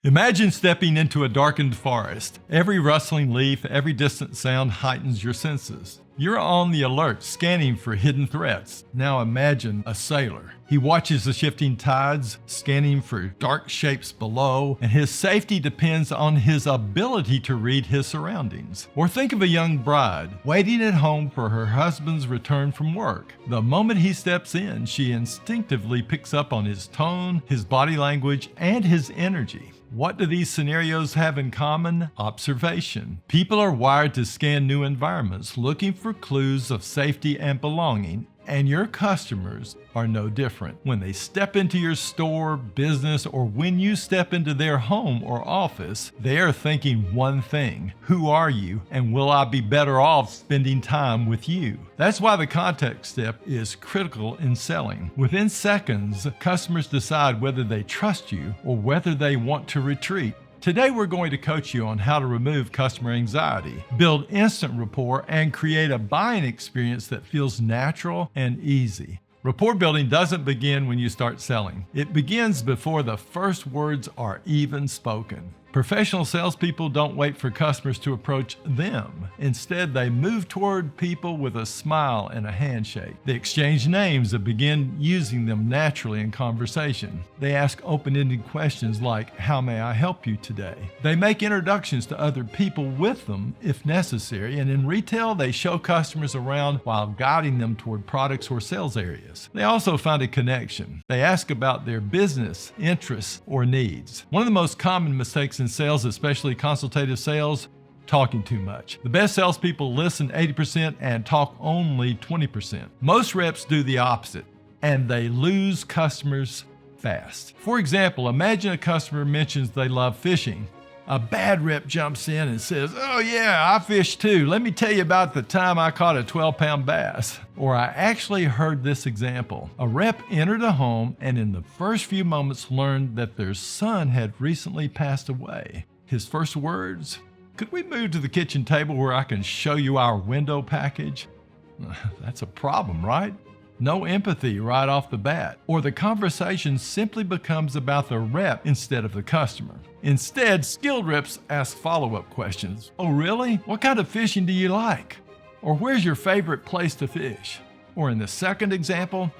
Imagine stepping into a darkened forest. Every rustling leaf, every distant sound heightens your senses. You're on the alert, scanning for hidden threats. Now imagine a sailor. He watches the shifting tides, scanning for dark shapes below, and his safety depends on his ability to read his surroundings. Or think of a young bride waiting at home for her husband's return from work. The moment he steps in, she instinctively picks up on his tone, his body language, and his energy. What do these scenarios have in common? Observation. People are wired to scan new environments, looking for clues of safety and belonging, and your customers are no different. When they step into your store, business, or when you step into their home or office, they are thinking one thing: who are you, and will I be better off spending time with you? That's why the contact step is critical in selling. Within seconds, customers decide whether they trust you or whether they want to retreat. Today, we're going to coach you on how to remove customer anxiety, build instant rapport, and create a buying experience that feels natural and easy. Rapport building doesn't begin when you start selling. It begins before the first words are even spoken. Professional salespeople don't wait for customers to approach them. Instead, they move toward people with a smile and a handshake. They exchange names and begin using them naturally in conversation. They ask open-ended questions like, "How may I help you today?" They make introductions to other people with them if necessary, and in retail, they show customers around while guiding them toward products or sales areas. They also find a connection. They ask about their business, interests, or needs. One of the most common mistakes in sales, especially consultative sales, talking too much. The best salespeople listen 80% and talk only 20%. Most reps do the opposite, and they lose customers fast. For example, imagine a customer mentions they love fishing. A bad rep jumps in and says, "Oh yeah, I fish too. Let me tell you about the time I caught a 12-pound bass." Or I actually heard this example. A rep entered a home and in the first few moments learned that their son had recently passed away. His first words, "Could we move to the kitchen table where I can show you our window package?" That's a problem, right? No empathy right off the bat. Or the conversation simply becomes about the rep instead of the customer. Instead, skilled reps ask follow-up questions. "Oh, really? What kind of fishing do you like?" Or "Where's your favorite place to fish?" Or in the second example,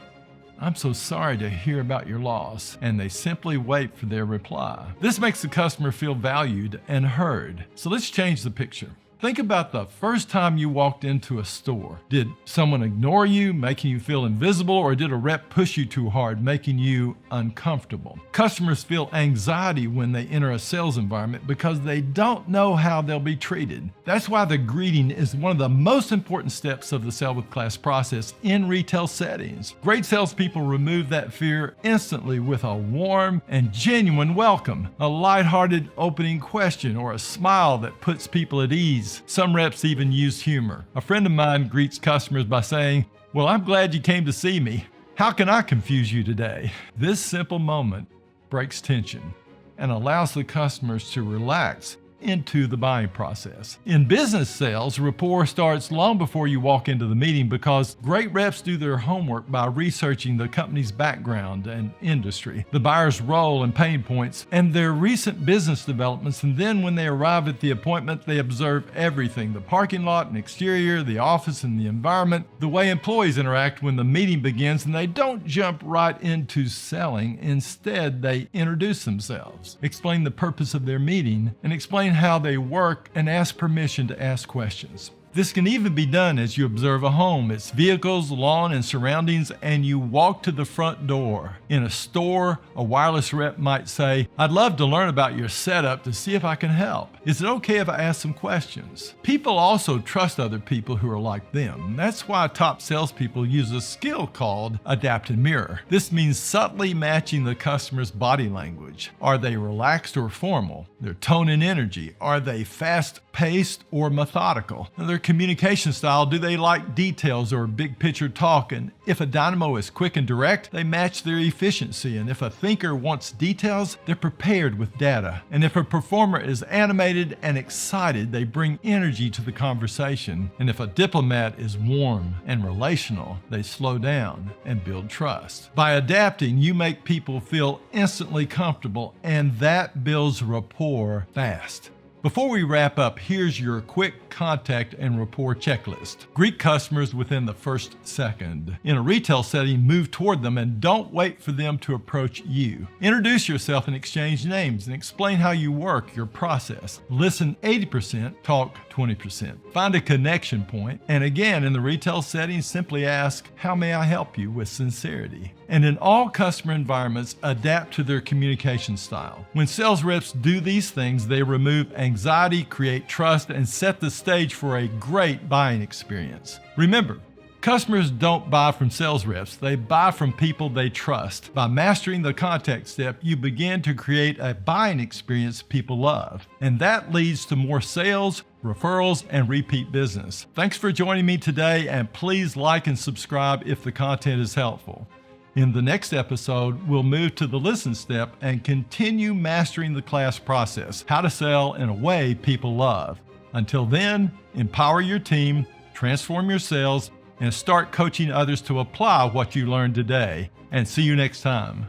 "I'm so sorry to hear about your loss," and they simply wait for their reply. This makes the customer feel valued and heard. So let's change the picture. Think about the first time you walked into a store. Did someone ignore you, making you feel invisible, or did a rep push you too hard, making you uncomfortable? Customers feel anxiety when they enter a sales environment because they don't know how they'll be treated. That's why the greeting is one of the most important steps of the Sell with Class process in retail settings. Great salespeople remove that fear instantly with a warm and genuine welcome, a lighthearted opening question, or a smile that puts people at ease. Some reps even use humor. A friend of mine greets customers by saying, "Well, I'm glad you came to see me. How can I confuse you today?" This simple moment breaks tension and allows the customers to relax into the buying process. In business sales, rapport starts long before you walk into the meeting because great reps do their homework by researching the company's background and industry, the buyer's role and pain points, and their recent business developments. And then when they arrive at the appointment, they observe everything: the parking lot and exterior, the office and the environment, the way employees interact when the meeting begins, and they don't jump right into selling. Instead, they introduce themselves, explain the purpose of their meeting, and explain how they work, and ask permission to ask questions. This can even be done as you observe a home, its vehicles, lawn, and surroundings, and you walk to the front door. In a store, a wireless rep might say, "I'd love to learn about your setup to see if I can help. Is it okay if I ask some questions?" People also trust other people who are like them. That's why top salespeople use a skill called adapt and mirror. This means subtly matching the customer's body language. Are they relaxed or formal? Their tone and energy. Are they fast-paced or methodical? Their communication style? Do they like details or big picture talk? And if a dynamo is quick and direct, they match their efficiency. And if a thinker wants details, they're prepared with data. And if a performer is animated and excited, they bring energy to the conversation. And if a diplomat is warm and relational, they slow down and build trust. By adapting, you make people feel instantly comfortable, and that builds rapport fast. Before we wrap up, here's your quick contact and rapport checklist. Greet customers within the first second. In a retail setting, move toward them and don't wait for them to approach you. Introduce yourself and exchange names and explain how you work, your process. Listen 80%, talk 20%. Find a connection point, and again, in the retail setting, simply ask, "How may I help you?" with sincerity. And in all customer environments, adapt to their communication style. When sales reps do these things, they remove anxiety, create trust, and set the stage for a great buying experience. Remember, customers don't buy from sales reps, they buy from people they trust. By mastering the contact step, you begin to create a buying experience people love. And that leads to more sales, referrals, and repeat business. Thanks for joining me today, and please like and subscribe if the content is helpful. In the next episode, we'll move to the listen step and continue mastering the class process, how to sell in a way people love. Until then, empower your team, transform your sales, and start coaching others to apply what you learned today. And see you next time.